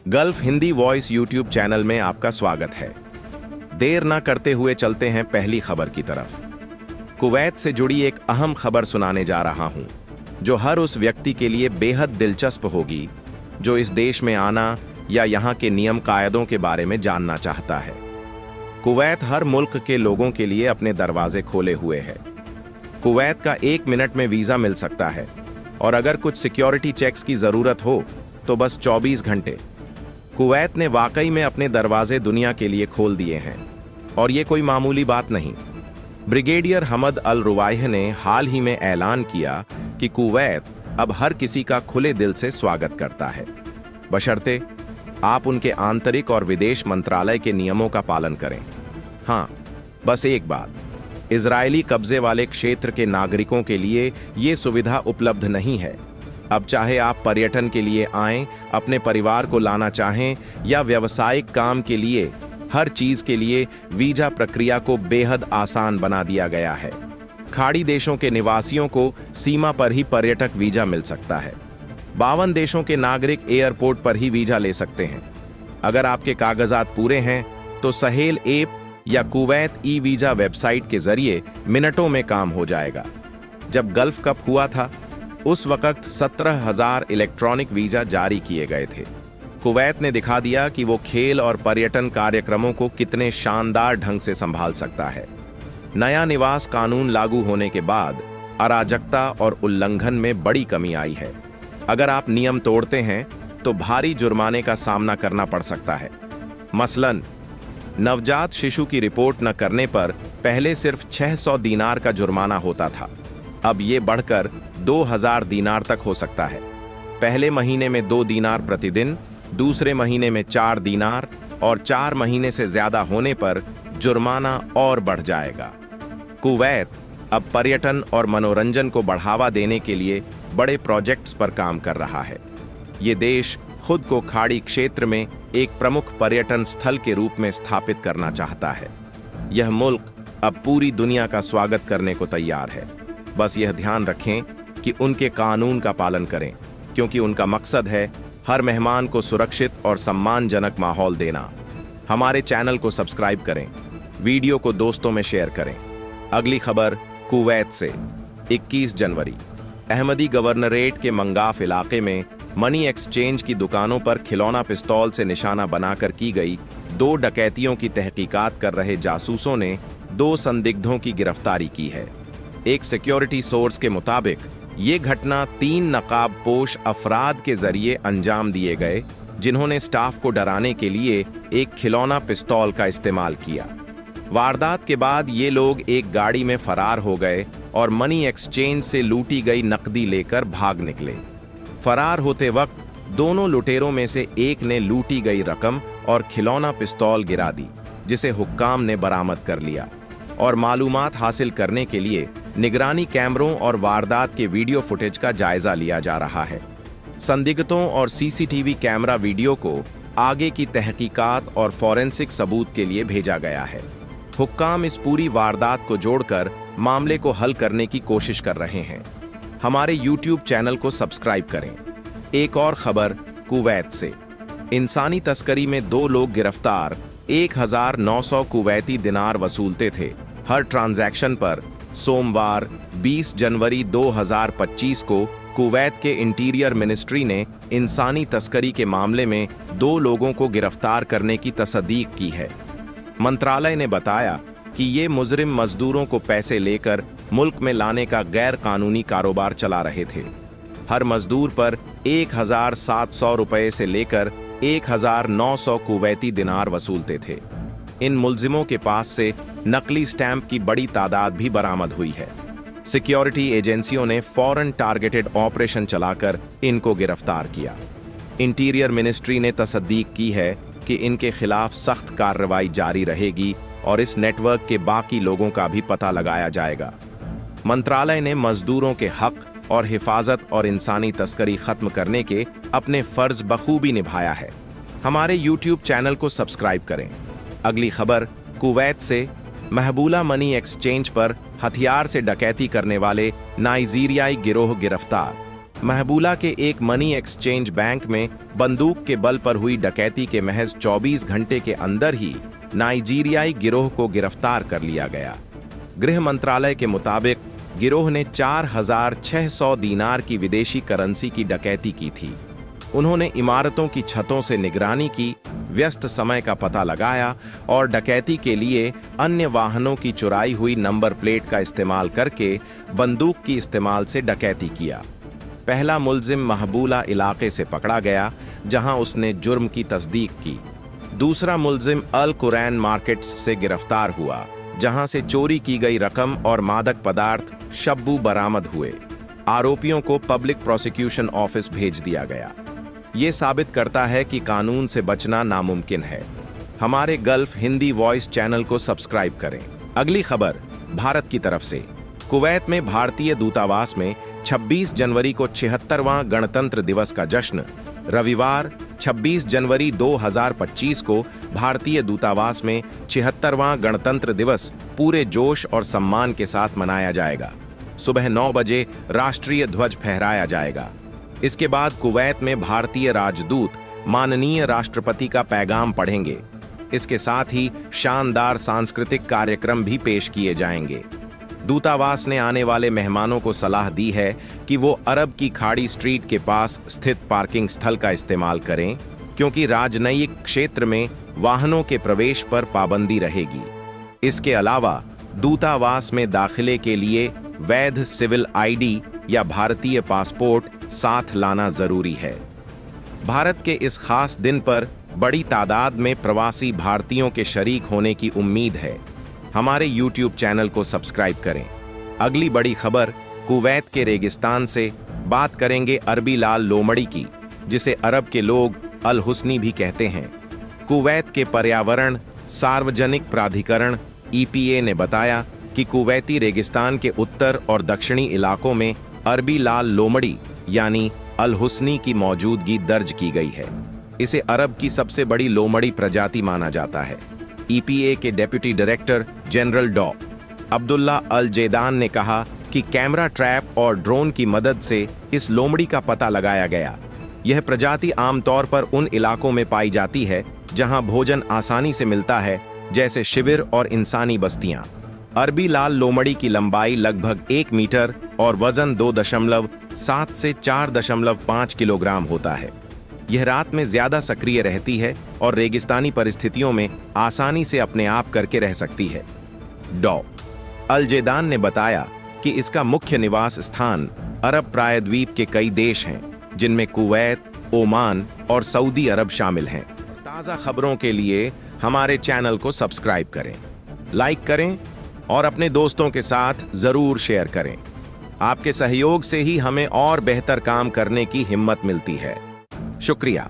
Gulf Hindi voice YouTube channel में आपका स्वागत है। देर न करते हुए चलते हैं पहली खबर की तरफ। कुवैत से जुड़ी एक अहम खबर सुनाने जा रहा हूं, जो हर उस व्यक्ति के लिए बेहद दिलचस्प होगी जो इस देश में आना या यहां के नियम कायदों के बारे में जानना चाहता है। कुवैत हर मुल्क के लोगों के लिए अपने दरवाजे खोले हुए है। कुवैत का 1 मिनट में वीजा मिल सकता है और अगर कुछ सिक्योरिटी चेक्स की जरूरत हो तो बस 24 घंटे। कुवैत ने वाकई में अपने दरवाजे दुनिया के लिए खोल दिए हैं और ये कोई मामूली बात नहीं। ब्रिगेडियर हमद अल रुवाइह ने हाल ही में ऐलान किया कि कुवैत अब हर किसी का खुले दिल से स्वागत करता है, बशर्ते आप उनके आंतरिक और विदेश मंत्रालय के नियमों का पालन करें। हाँ, बस एक बात, इजरायली कब्जे वाले क्षेत्र के नागरिकों के लिए ये सुविधा उपलब्ध नहीं है। अब चाहे आप पर्यटन के लिए आएं, अपने परिवार को लाना चाहें या व्यावसायिक काम के लिए, हर चीज के लिए वीजा प्रक्रिया को बेहद आसान बना दिया गया है। खाड़ी देशों के निवासियों को सीमा पर ही पर्यटक वीजा मिल सकता है। 52 देशों के नागरिक एयरपोर्ट पर ही वीजा ले सकते हैं। अगर आपके कागजात पूरे हैं तो सहेल ऐप या कुवैत ई वीजा वेबसाइट के जरिए मिनटों में काम हो जाएगा। जब गल्फ कप हुआ था उस वक्त 17,000 इलेक्ट्रॉनिक वीजा जारी किए गए थे। कुवैत ने दिखा दिया कि वो खेल और पर्यटन कार्यक्रमों को कितने शानदार ढंग से संभाल सकता है। नया निवास कानून लागू होने के बाद अराजकता और उल्लंघन में बड़ी कमी आई है। अगर आप नियम तोड़ते हैं तो भारी जुर्माने का सामना करना पड़ सकता है। मसलन, नवजात शिशु की रिपोर्ट न करने पर पहले सिर्फ 600 दीनार का जुर्माना होता था, अब ये बढ़कर 2000 दीनार तक हो सकता है। पहले महीने में 2 दीनार प्रतिदिन, दूसरे महीने में 4 दीनार और 4 महीने से ज्यादा होने पर जुर्माना और बढ़ जाएगा। कुवैत अब पर्यटन और मनोरंजन को बढ़ावा देने के लिए बड़े प्रोजेक्ट्स पर काम कर रहा है। ये देश खुद को खाड़ी क्षेत्र में एक प्रमुख पर्यटन स्थल के रूप में स्थापित करना चाहता है। यह मुल्क अब पूरी दुनिया का स्वागत करने को तैयार है। बस यह ध्यान रखें कि उनके कानून का पालन करें, क्योंकि उनका मकसद है हर मेहमान को सुरक्षित और सम्मानजनक माहौल देना। हमारे चैनल को सब्सक्राइब करें, वीडियो को दोस्तों में शेयर करें। अगली खबर कुवैत से। 21 जनवरी अहमदी गवर्नरेट के मंगाफ इलाके में मनी एक्सचेंज की दुकानों पर खिलौना पिस्तौल से निशाना बनाकर की गई 2 डकैतियों की तहकीकात कर रहे जासूसों ने 2 संदिग्धों की गिरफ्तारी की है। एक सिक्योरिटी सोर्स के मुताबिक ये घटना 3 नकाबपोश अफराद के जरिए अंजाम दिए गए, जिन्होंने स्टाफ को डराने के लिए एक खिलौना पिस्तौल का इस्तेमाल किया। वारदात के बाद ये लोग एक गाड़ी में फरार हो गए और मनी एक्सचेंज से लूटी गई नकदी लेकर भाग निकले। फरार होते वक्त दोनों लुटेरों में से एक ने लूटी गई रकम और खिलौना पिस्तौल गिरा दी, जिसे हुक्काम ने बरामद कर लिया और मालूमात हासिल करने के लिए निगरानी कैमरों और वारदात के वीडियो फुटेज का जायजा लिया जा रहा है। संदिग्धों और सीसीटीवी कैमरा वीडियो को आगे की तहकीकात और फॉरेंसिक सबूत के लिए भेजा गया है। हुक्काम इस पूरी वारदात को जोड़कर मामले को हल करने की कोशिश कर रहे हैं। हमारे यूट्यूब चैनल को सब्सक्राइब करें। एक और खबर कुवैत से। इंसानी तस्करी में 2 लोग गिरफ्तार। 1900 कुवैती दिनार वसूलते थे हर ट्रांजैक्शन पर। सोमवार 20 जनवरी 2025 को कुवैत के इंटीरियर मिनिस्ट्री ने इंसानी तस्करी के मामले में 2 लोगों को गिरफ्तार करने की तस्दीक की है। मंत्रालय ने बताया कि ये मुजरिम मजदूरों को पैसे लेकर मुल्क में लाने का गैर कानूनी कारोबार चला रहे थे। हर मजदूर पर 1700 रुपए से लेकर 1900 कुवैती दिनार वसूलते थे। इन मुलजिमों के पास से नकली स्टैंप की बड़ी तादाद भी बरामद हुई है। सिक्योरिटी एजेंसियों ने फौरन टारगेटेड ऑपरेशन चलाकर इनको गिरफ्तार किया। इंटीरियर मिनिस्ट्री ने तस्दीक की है कि इनके खिलाफ सख्त कार्रवाई जारी रहेगी और इस नेटवर्क के बाकी लोगों का भी पता लगाया जाएगा। मंत्रालय ने मजदूरों के हक और हिफाजत और इंसानी तस्करी खत्म करने के अपने फर्ज बखूबी निभाया है। हमारे यूट्यूब चैनल को सब्सक्राइब करें। अगली खबर कुवैत से। महबूला मनी एक्सचेंज पर हथियार से डकैती करने वाले नाइजीरियाई गिरोह गिरफ्तार। महबूला के एक मनी एक्सचेंज बैंक में बंदूक के बल पर हुई डकैती के महज 24 घंटे के अंदर ही नाइजीरियाई गिरोह को गिरफ्तार कर लिया गया। गृह मंत्रालय के मुताबिक गिरोह ने 4,600 दीनार की विदेशी करेंसी की डकैती की थी। उन्होंने इमारतों की छतों से निगरानी की, व्यस्त समय का पता लगाया और डकैती के लिए अन्य वाहनों की चुराई हुई नंबर प्लेट का इस्तेमाल करके बंदूक की इस्तेमाल से डकैती किया। पहला मुल्जिम महबूला इलाके से पकड़ा गया, जहां उसने जुर्म की तस्दीक की। दूसरा मुल्जिम अल कुरैन मार्केट्स से गिरफ्तार हुआ, जहां से चोरी की गई रकम और मादक पदार्थ शब्बू बरामद हुए। आरोपियों को पब्लिक प्रोसिक्यूशन ऑफिस भेज दिया गया। ये साबित करता है कि कानून से बचना नामुमकिन है। हमारे गल्फ हिंदी वॉइस चैनल को सब्सक्राइब करें। अगली खबर भारत की तरफ से। कुवैत में भारतीय दूतावास में 26 जनवरी को 76वां गणतंत्र दिवस का जश्न रविवार 26 जनवरी 2025 को भारतीय दूतावास में 76वां गणतंत्र दिवस पूरे जोश और सम्मान के साथ मनाया जाएगा। सुबह 9 बजे राष्ट्रीय ध्वज फहराया जाएगा। इसके बाद कुवैत में भारतीय राजदूत माननीय राष्ट्रपति का पैगाम पढ़ेंगे। इसके साथ ही शानदार सांस्कृतिक कार्यक्रम भी पेश किए जाएंगे। दूतावास ने आने वाले मेहमानों को सलाह दी है कि वो अरब की खाड़ी स्ट्रीट के पास स्थित पार्किंग स्थल का इस्तेमाल करें, क्योंकि राजनयिक क्षेत्र में वाहनों के प्रवेश पर पाबंदी रहेगी। इसके अलावा दूतावास में दाखिले के लिए वैध सिविल आईडी या भारतीय पासपोर्ट साथ लाना जरूरी है। भारत के इस खास दिन पर बड़ी तादाद में प्रवासी भारतीयों के शरीक होने की उम्मीद है। हमारे YouTube चैनल को सब्सक्राइब करें। अगली बड़ी खबर कुवैत के रेगिस्तान से। बात करेंगे अरबी लाल लोमड़ी की, जिसे अरब के लोग अल हुस्नी भी कहते हैं। कुवैत के पर्यावरण सार्वजनिक प्राधिकरण EPA ने बताया कि कुवैती रेगिस्तान के उत्तर और दक्षिणी इलाकों में अरबी लाल लोमड़ी यानी अल हुस्नी की मौजूदगी दर्ज की गई है। इसे अरब की सबसे बड़ी लोमड़ी प्रजाति माना जाता है। EPA के डेप्यूटी डायरेक्टर जनरल डॉ. अब्दुल्ला अल जेदान ने कहा कि कैमरा ट्रैप और ड्रोन की मदद से इस लोमड़ी का पता लगाया गया। यह प्रजाति आमतौर पर उन इलाकों में पाई जाती है जहां भोजन आसानी से मिलता है, जैसे शिविर और इंसानी बस्तियां। अरबी लाल लोमड़ी की लंबाई लगभग 1 मीटर और वजन 2.7 से 4.5 किलोग्राम होता है। यह रात में ज्यादा सक्रिय रहती है और रेगिस्तानी परिस्थितियों में आसानी से अपने आप करके रह सकती है। डॉ. अल जेदान ने बताया कि इसका मुख्य निवास स्थान अरब प्रायद्वीप के कई देश हैं, जिनमें कुवैत, ओमान और सऊदी अरब शामिल हैं। ताज़ा खबरों के लिए हमारे चैनल को सब्सक्राइब करें, लाइक करें और अपने दोस्तों के साथ जरूर शेयर करें। आपके सहयोग से ही हमें और बेहतर काम करने की हिम्मत मिलती है। शुक्रिया।